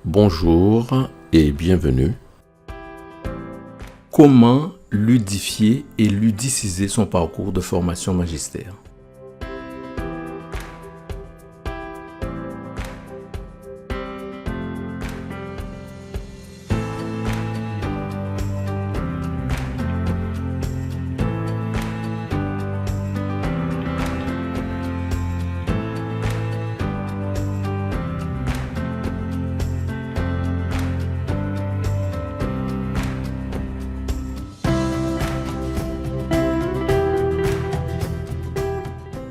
Bonjour et bienvenue. Comment ludifier et ludiciser son parcours de formation magistère?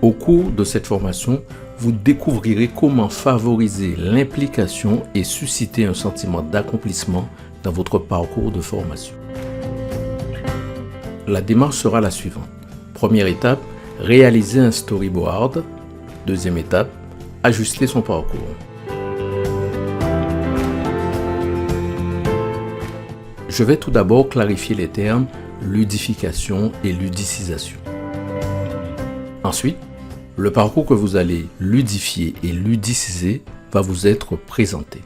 Au cours de cette formation, vous découvrirez comment favoriser l'implication et susciter un sentiment d'accomplissement dans votre parcours de formation. La démarche sera la suivante. Première étape, réaliser un storyboard. Deuxième étape, ajuster son parcours. Je vais tout d'abord clarifier les termes ludification et ludicisation. Ensuite, le parcours que vous allez ludifier et ludiciser va vous être présenté.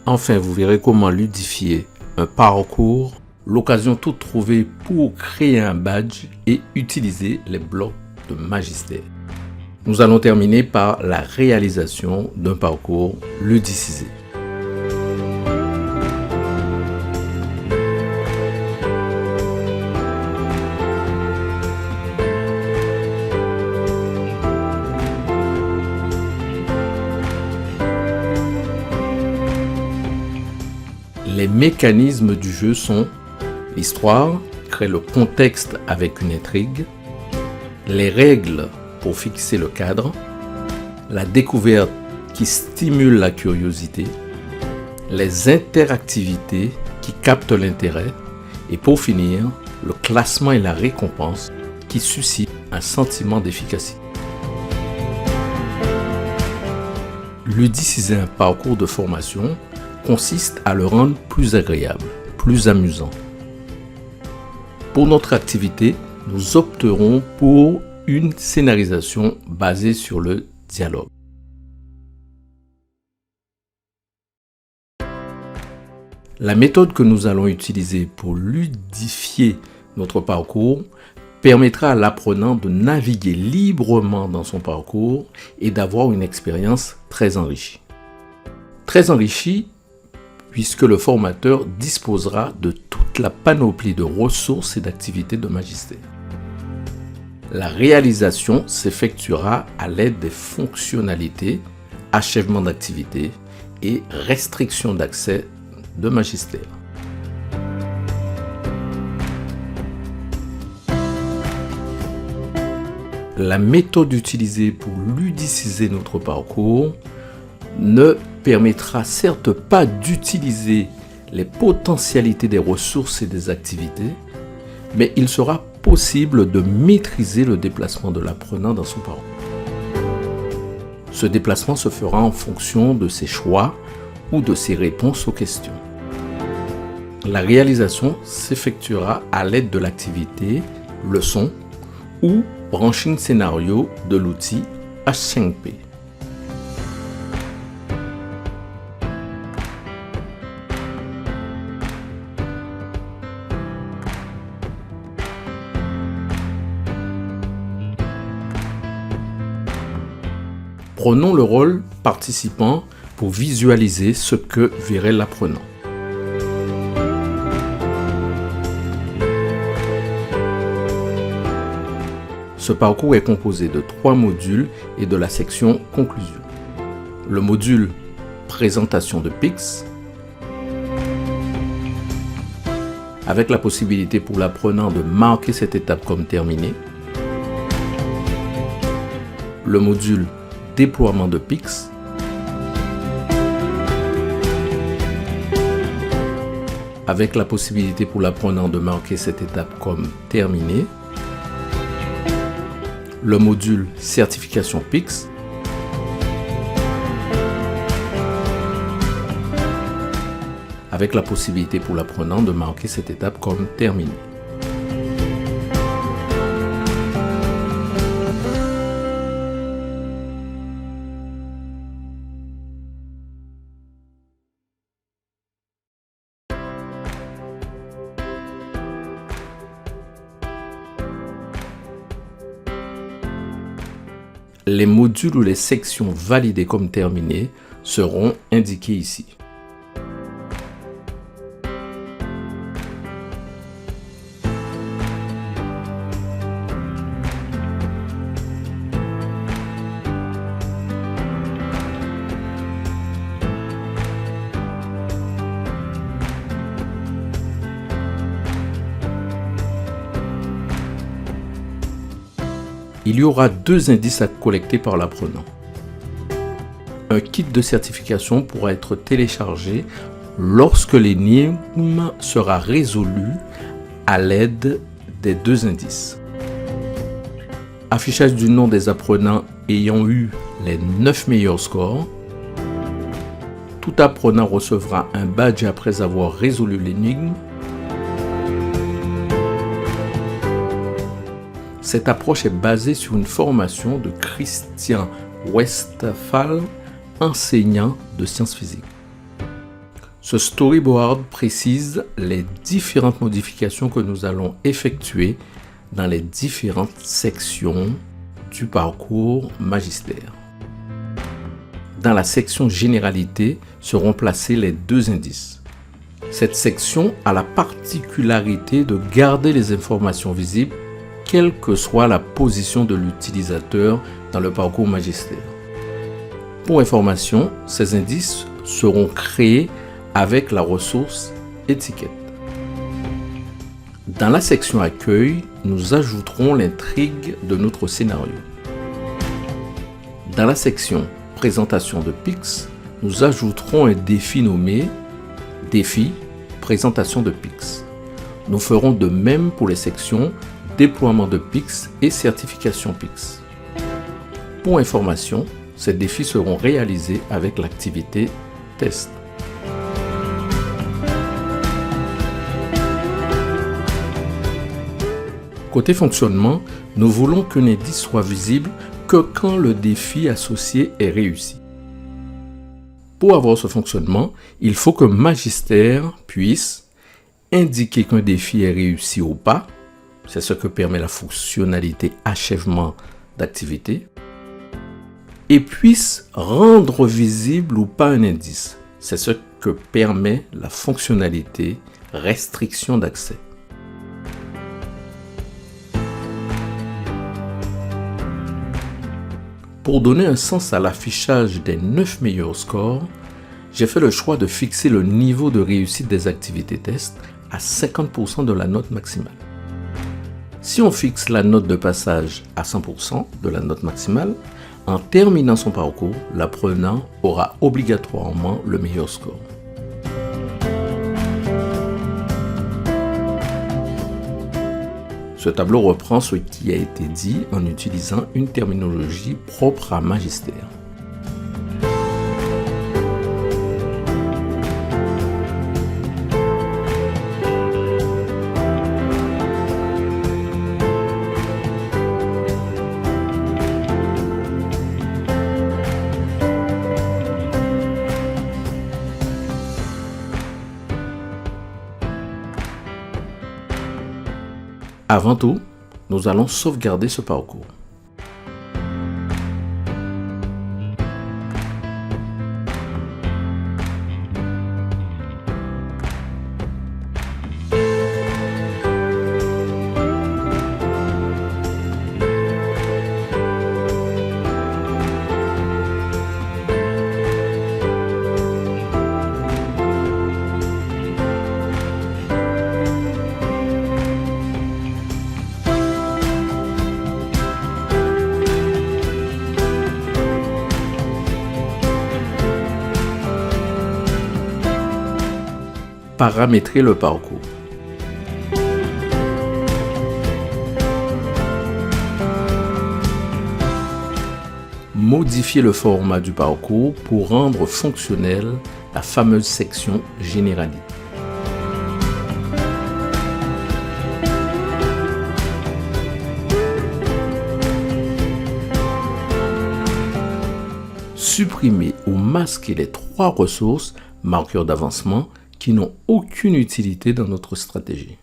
Enfin, vous verrez comment ludifier un parcours, l'occasion toute trouvée pour créer un badge et utiliser les blocs de magistère. Nous allons terminer par la réalisation d'un parcours ludicisé. Les mécanismes du jeu sont l'histoire, créer le contexte avec une intrigue, les règles pour fixer le cadre, la découverte qui stimule la curiosité, les interactivités qui captent l'intérêt et pour finir, le classement et la récompense qui suscitent un sentiment d'efficacité. Ludiciser un parcours de formation consiste à le rendre plus agréable, plus amusant. Pour notre activité, nous opterons pour une scénarisation basée sur le dialogue. La méthode que nous allons utiliser pour ludifier notre parcours permettra à l'apprenant de naviguer librement dans son parcours et d'avoir une expérience très enrichie. Très enrichie puisque le formateur disposera de toute la panoplie de ressources et d'activités de magistère. La réalisation s'effectuera à l'aide des fonctionnalités, achèvement d'activité et restriction d'accès de magistère. La méthode utilisée pour ludiciser notre parcours ne permettra certes pas d'utiliser les potentialités des ressources et des activités, mais il sera possible de maîtriser le déplacement de l'apprenant dans son parcours. Ce déplacement se fera en fonction de ses choix ou de ses réponses aux questions. La réalisation s'effectuera à l'aide de l'activité leçon ou branching scénario de l'outil H5P. Prenons le rôle participant pour visualiser ce que verrait l'apprenant. Ce parcours est composé de 3 modules et de la section conclusion. Le module présentation de PIX, avec la possibilité pour l'apprenant de marquer cette étape comme terminée. Le module déploiement de PIX, avec la possibilité pour l'apprenant de marquer cette étape comme terminée. Le module certification PIX, avec la possibilité pour l'apprenant de marquer cette étape comme terminée. Les modules ou les sections validées comme terminées seront indiqués ici. Il y aura 2 indices à collecter par l'apprenant. Un kit de certification pourra être téléchargé lorsque l'énigme sera résolue à l'aide des 2 indices. Affichage du nom des apprenants ayant eu les 9 meilleurs scores. Tout apprenant recevra un badge après avoir résolu l'énigme. Cette approche est basée sur une formation de Christian Westphal, enseignant de sciences physiques. Ce storyboard précise les différentes modifications que nous allons effectuer dans les différentes sections du parcours magistère. Dans la section généralité seront placés les 2 indices. Cette section a la particularité de garder les informations visibles quelle que soit la position de l'utilisateur dans le parcours magistère. Pour information, ces indices seront créés avec la ressource étiquette. Dans la section accueil, nous ajouterons l'intrigue de notre scénario. Dans la section présentation de PIX, nous ajouterons un défi nommé défi présentation de PIX. Nous ferons de même pour les sections déploiement de PIX et certification PIX. Pour information, ces défis seront réalisés avec l'activité test. Côté fonctionnement, nous voulons qu'un indice soit visible que quand le défi associé est réussi. Pour avoir ce fonctionnement, il faut que Magister puisse indiquer qu'un défi est réussi ou pas. C'est ce que permet la fonctionnalité achèvement d'activité. Et puisse rendre visible ou pas un indice. C'est ce que permet la fonctionnalité restriction d'accès. Pour donner un sens à l'affichage des 9 meilleurs scores, j'ai fait le choix de fixer le niveau de réussite des activités test à 50% de la note maximale. Si on fixe la note de passage à 100% de la note maximale, en terminant son parcours, l'apprenant aura obligatoirement le meilleur score. Ce tableau reprend ce qui a été dit en utilisant une terminologie propre à Magister. Avant tout, nous allons sauvegarder ce parcours. Paramétrer le parcours. Modifier le format du parcours pour rendre fonctionnelle la fameuse section généralité. Supprimer ou masquer les 3 ressources marqueurs d'avancement qui n'ont aucune utilité dans notre stratégie.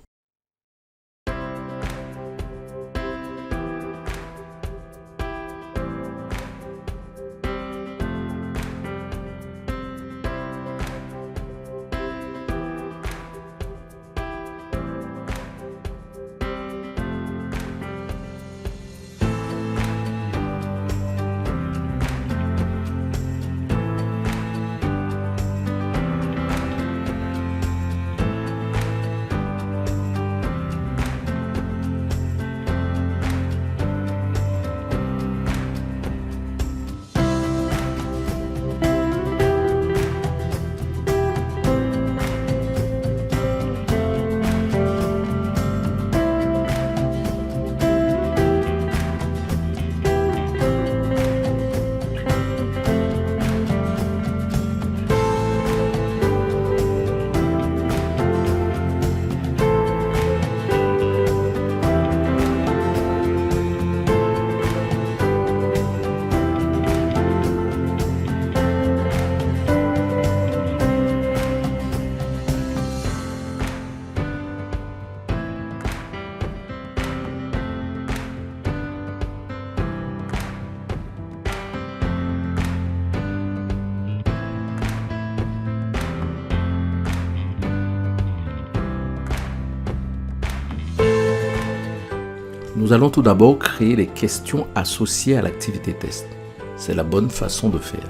Nous allons tout d'abord créer les questions associées à l'activité test. C'est la bonne façon de faire.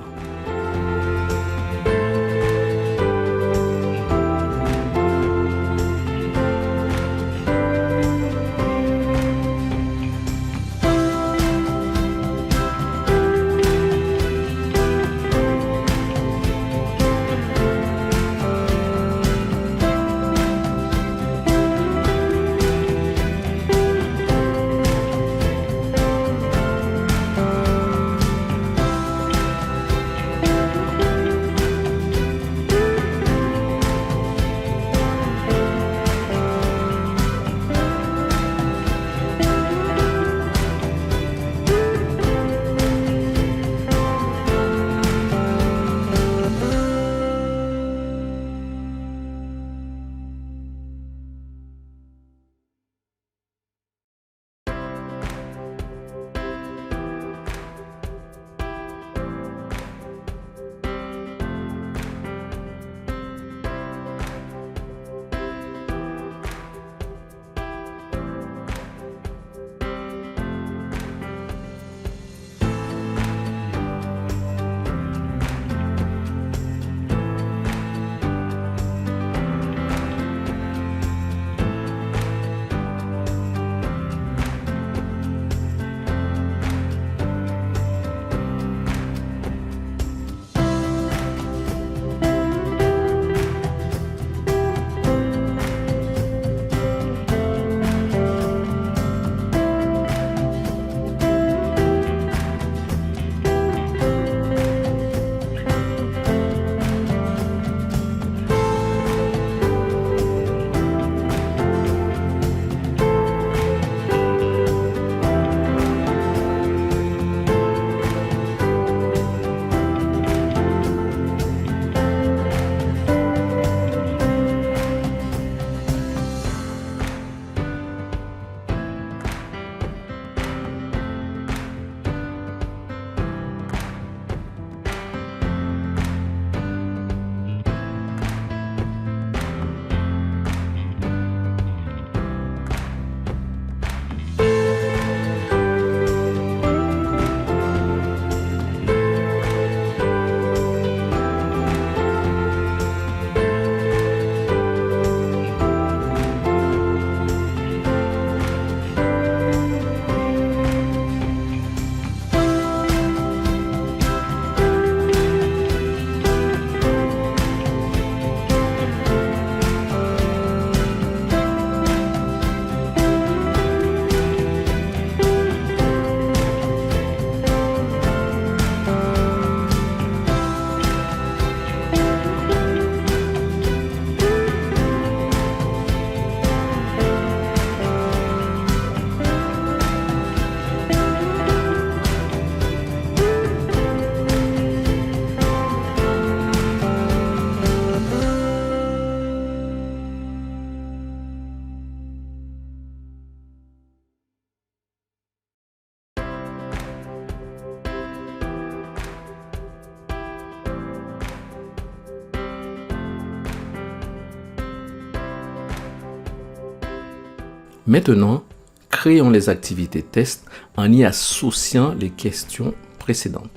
Maintenant, créons les activités test en y associant les questions précédentes.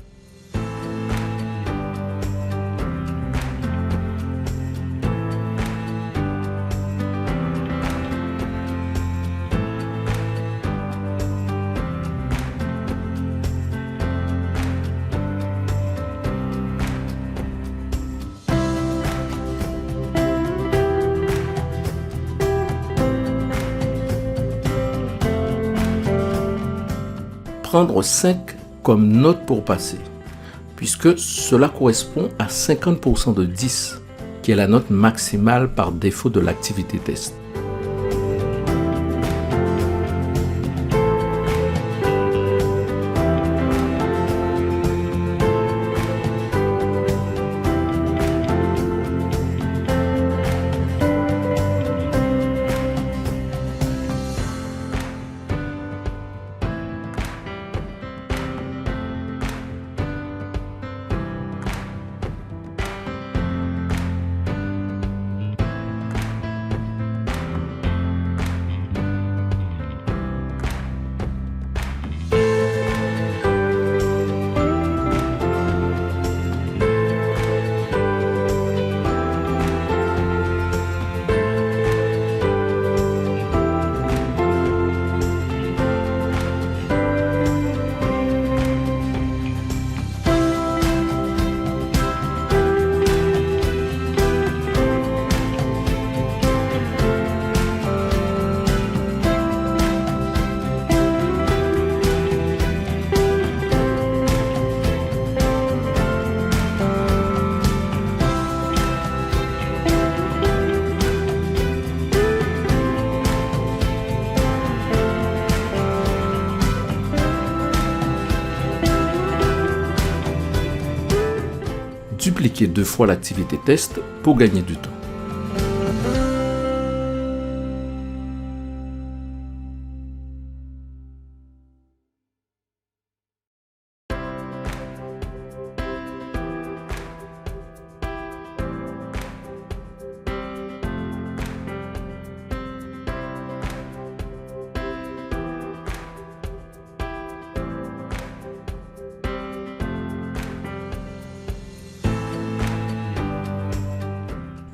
Prendre 5 comme note pour passer, puisque cela correspond à 50% de 10, qui est la note maximale par défaut de l'activité test. appliquer 2 fois l'activité test pour gagner du temps.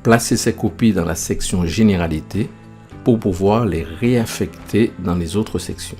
Placez ces copies dans la section Généralité pour pouvoir les réaffecter dans les autres sections.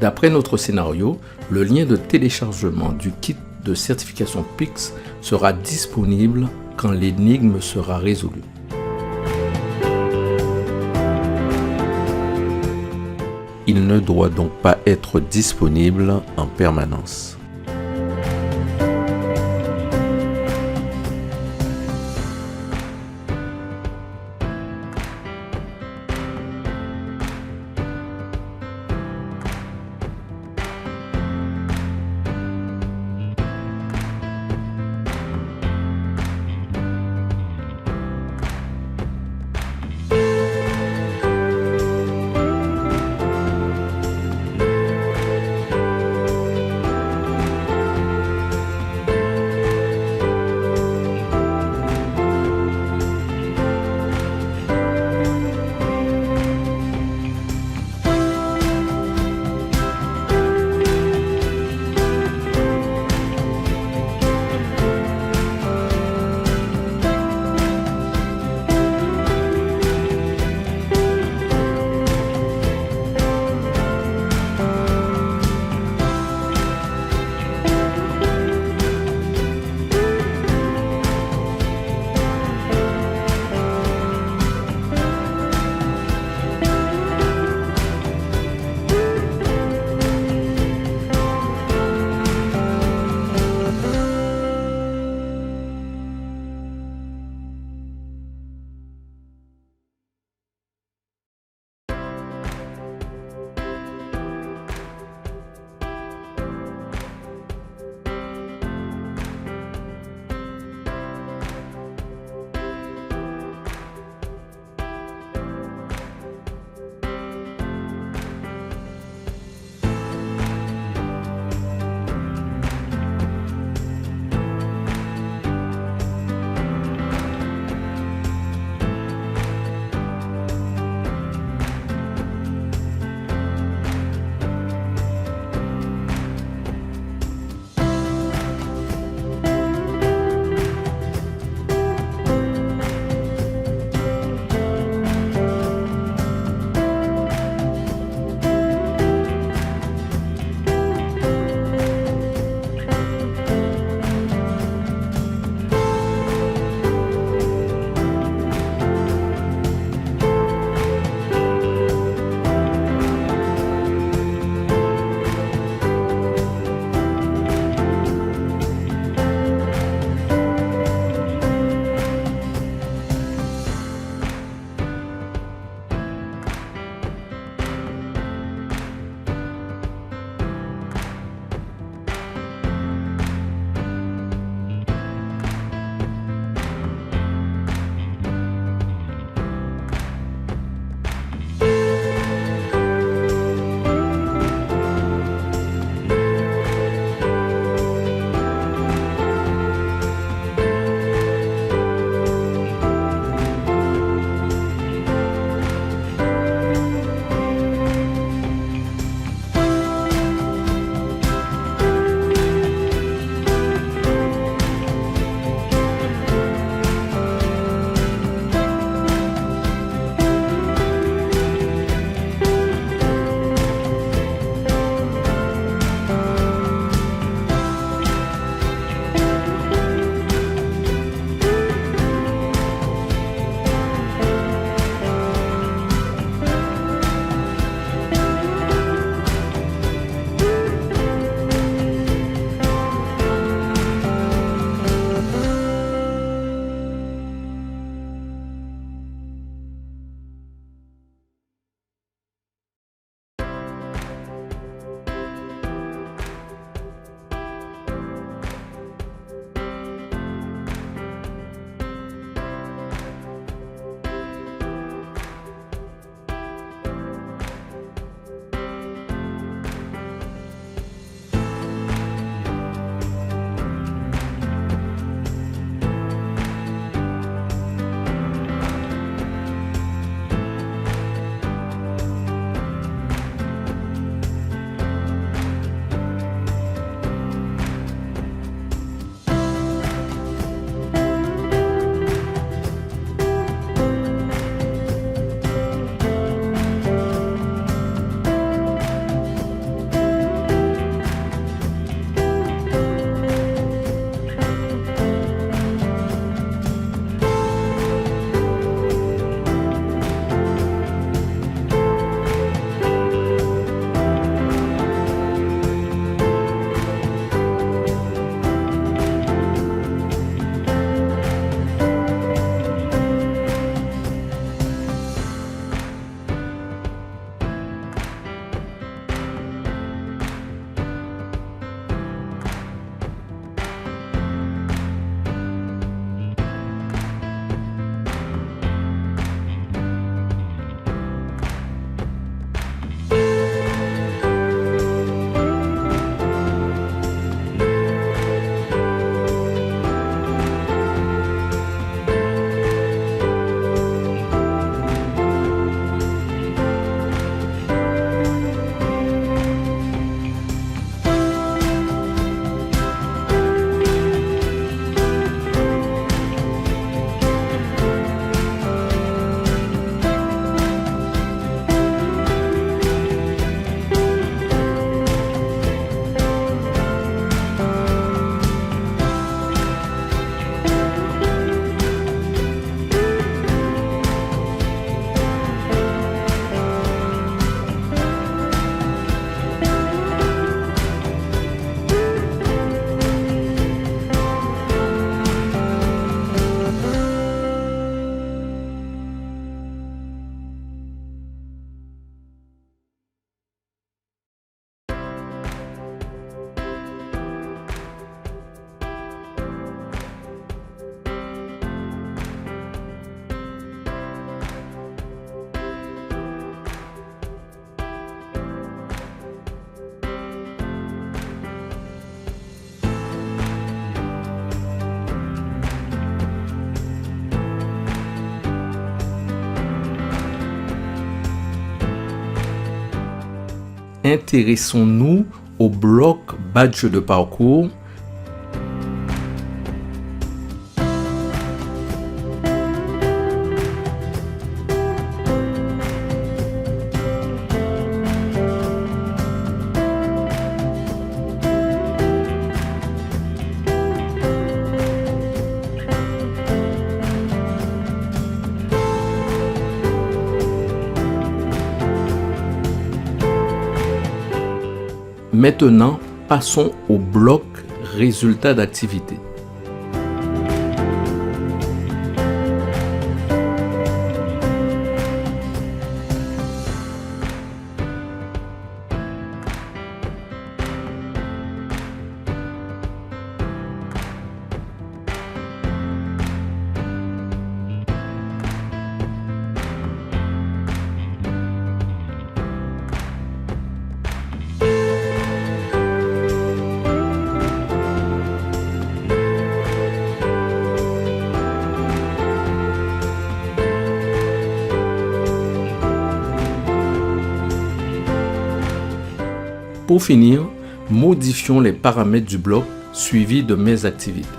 D'après notre scénario, le lien de téléchargement du kit de certification PICS sera disponible quand l'énigme sera résolue. Il ne doit donc pas être disponible en permanence. intéressons-nous au bloc badge de parcours. Maintenant, passons au bloc résultats d'activité. Pour finir, modifions les paramètres du bloc suivi de mes activités.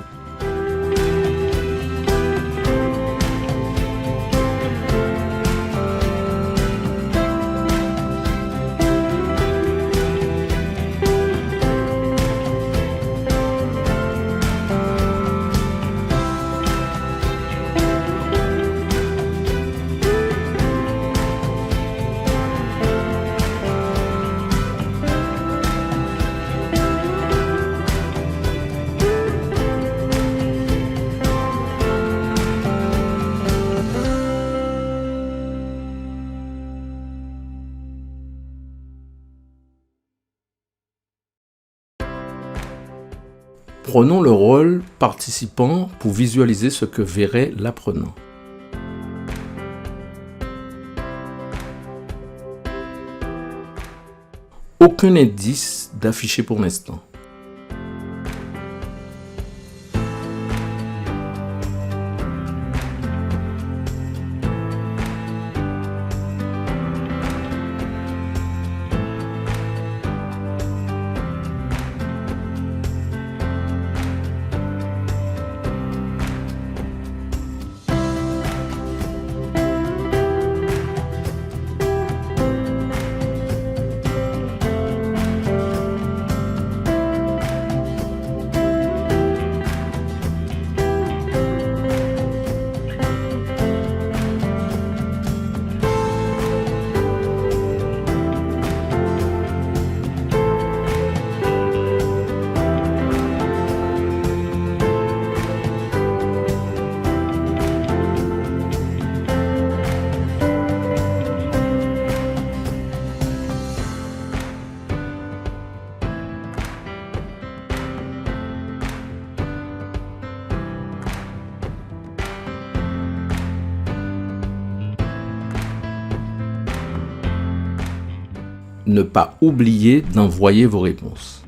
Prenons le rôle participant pour visualiser ce que verrait l'apprenant. Aucun indice d'affiché pour l'instant. Ne pas oublier d'envoyer vos réponses.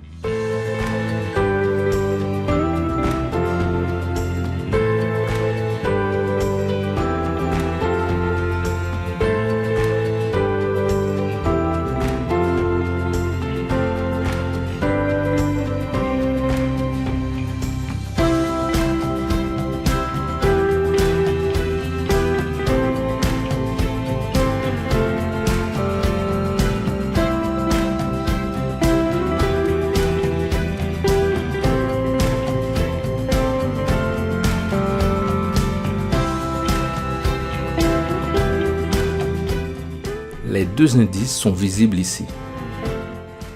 Les deux indices sont visibles ici.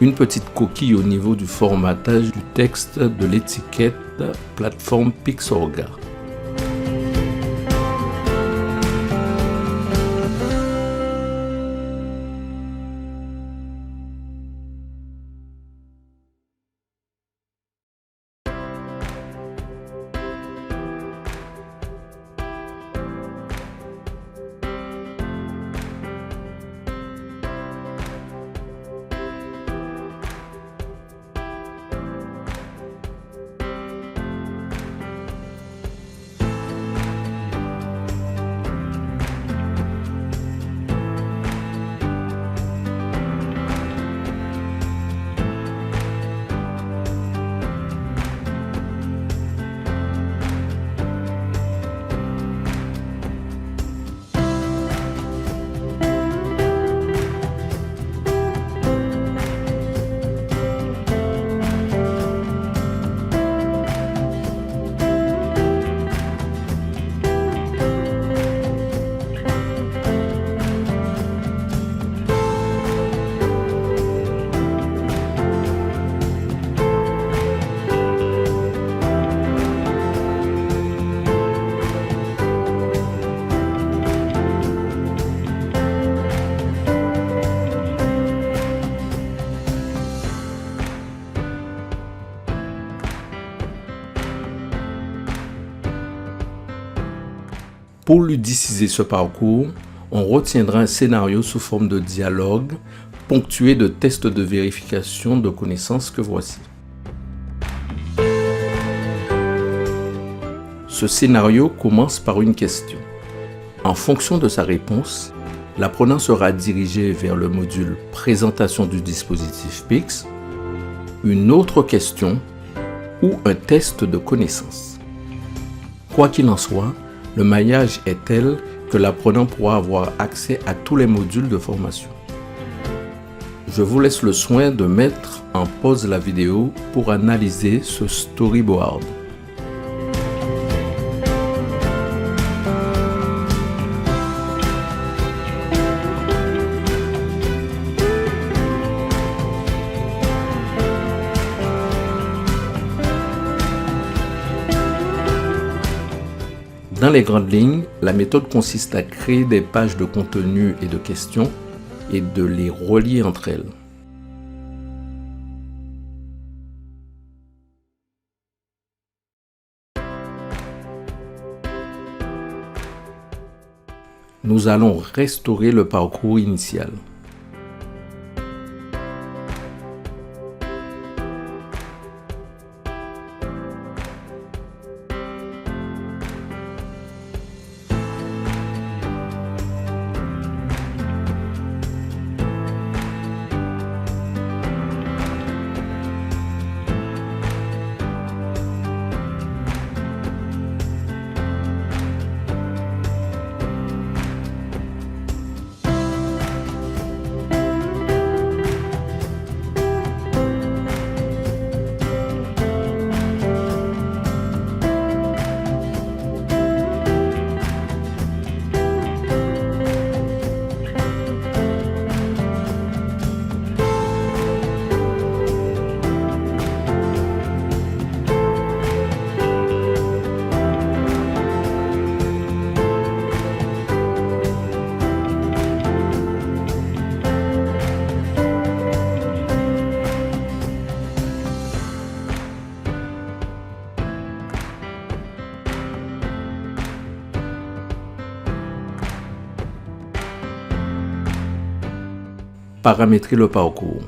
Une petite coquille au niveau du formatage du texte de l'étiquette plateforme Pixorga. Pour ludiciser ce parcours, on retiendra un scénario sous forme de dialogue ponctué de tests de vérification de connaissances que voici. Ce scénario commence par une question. En fonction de sa réponse, l'apprenant sera dirigé vers le module Présentation du dispositif PICS, une autre question ou un test de connaissances. Quoi qu'il en soit, le maillage est tel que l'apprenant pourra avoir accès à tous les modules de formation. Je vous laisse le soin de mettre en pause la vidéo pour analyser ce storyboard. Dans les grandes lignes, la méthode consiste à créer des pages de contenu et de questions et de les relier entre elles. Nous allons restaurer le parcours initial. Paramétrer le parcours.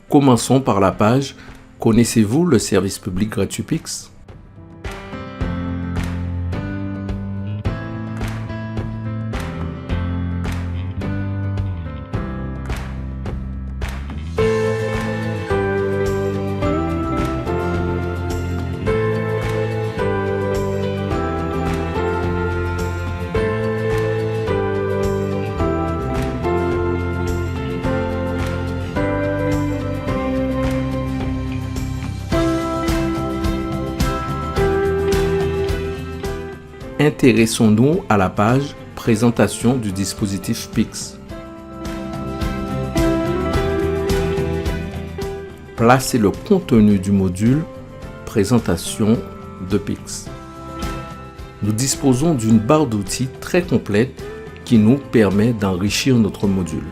Commençons par la page « Connaissez-vous le service public gratuit Pix ?» Intéressons-nous à la page « Présentation du dispositif Pix ». Placez le contenu du module « Présentation de Pix ». Nous disposons d'une barre d'outils très complète qui nous permet d'enrichir notre module.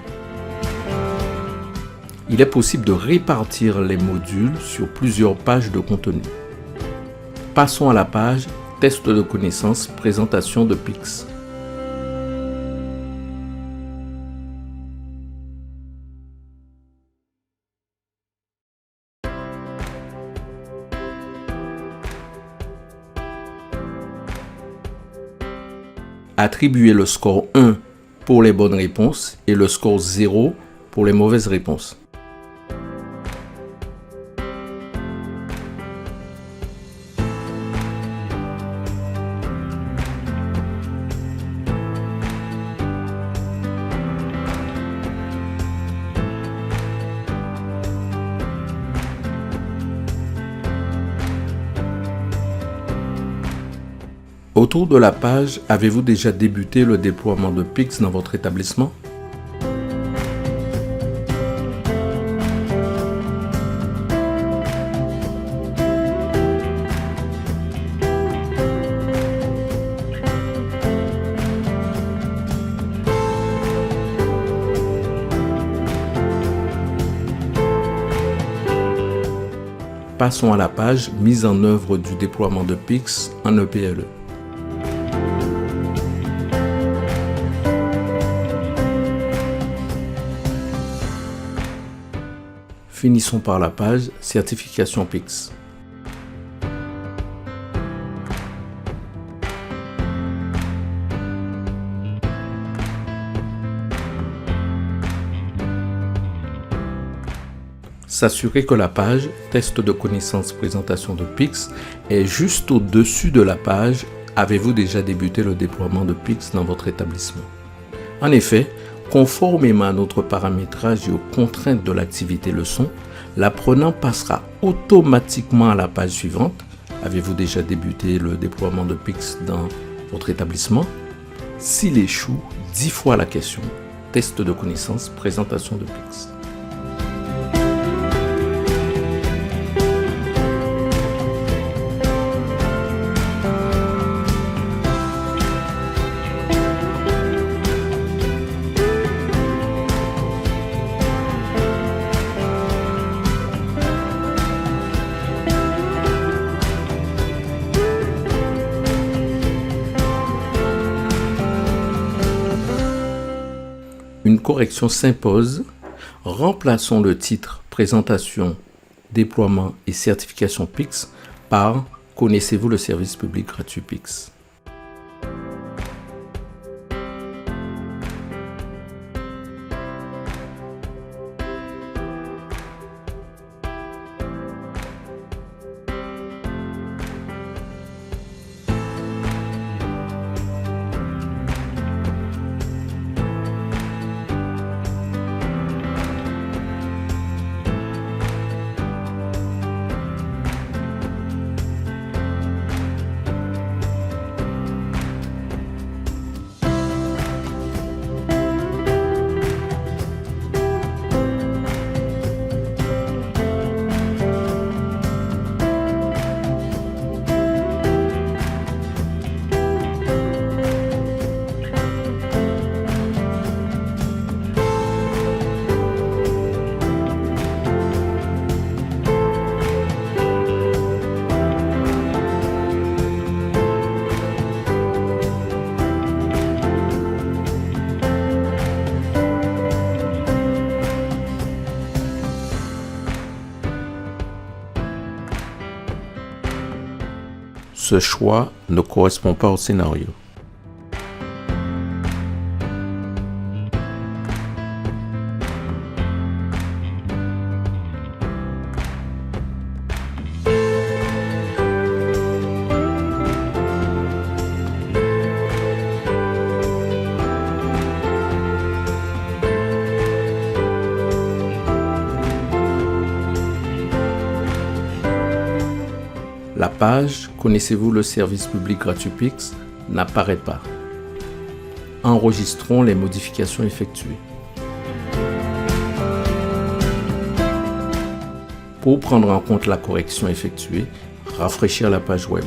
Il est possible de répartir les modules sur plusieurs pages de contenu. Passons à la page Test de connaissances, présentation de Pix. Attribuez le score 1 pour les bonnes réponses et le score 0 pour les mauvaises réponses. Autour de la page, avez-vous déjà débuté le déploiement de Pix dans votre établissement? Passons à la page mise en œuvre du déploiement de Pix en EPLE. Finissons par la page Certification Pix. S'assurer que la page Test de connaissances présentation de Pix est juste au-dessus de la page Avez-vous déjà débuté le déploiement de Pix dans votre établissement? En effet, conformément à notre paramétrage et aux contraintes de l'activité leçon, l'apprenant passera automatiquement à la page suivante. Avez-vous déjà débuté le déploiement de Pix dans votre établissement? S'il échoue, 10 fois la question. Test de connaissances, présentation de Pix. Une correction s'impose. Remplaçons le titre Présentation, déploiement et certification Pix par Connaissez-vous le service public gratuit Pix? Ce choix ne correspond pas au scénario. La page « Connaissez-vous le service public gratuit Pix ?» n'apparaît pas. Enregistrons les modifications effectuées. Pour prendre en compte la correction effectuée, rafraîchir la page web.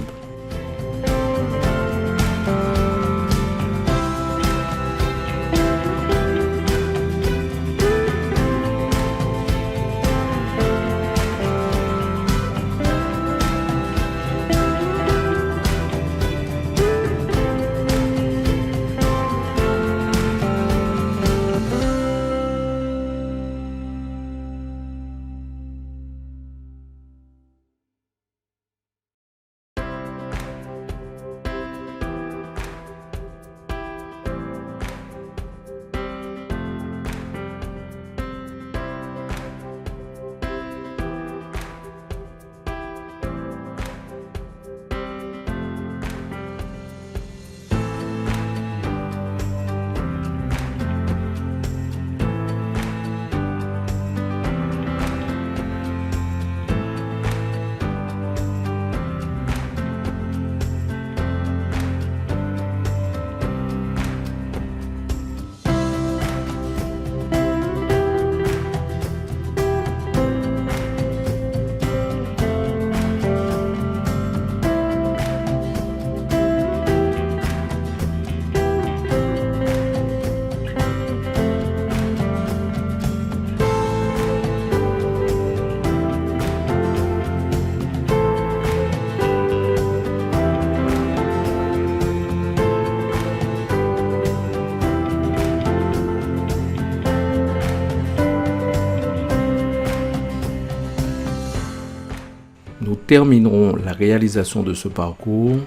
Nous terminerons la réalisation de ce parcours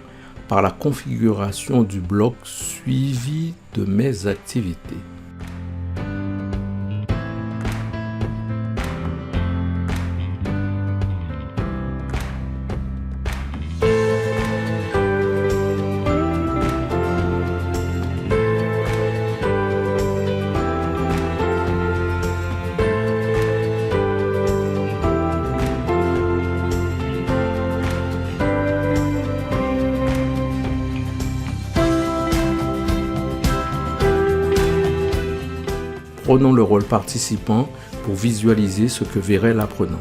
par la configuration du bloc suivi de mes activités. Prenons le rôle participant pour visualiser ce que verrait l'apprenant.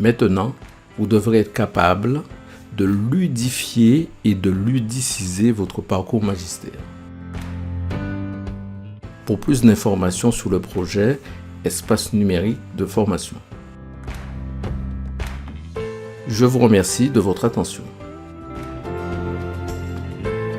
Maintenant, vous devrez être capable de ludifier et de ludiciser votre parcours magistère. Pour plus d'informations sur le projet Espace numérique de formation. Je vous remercie de votre attention.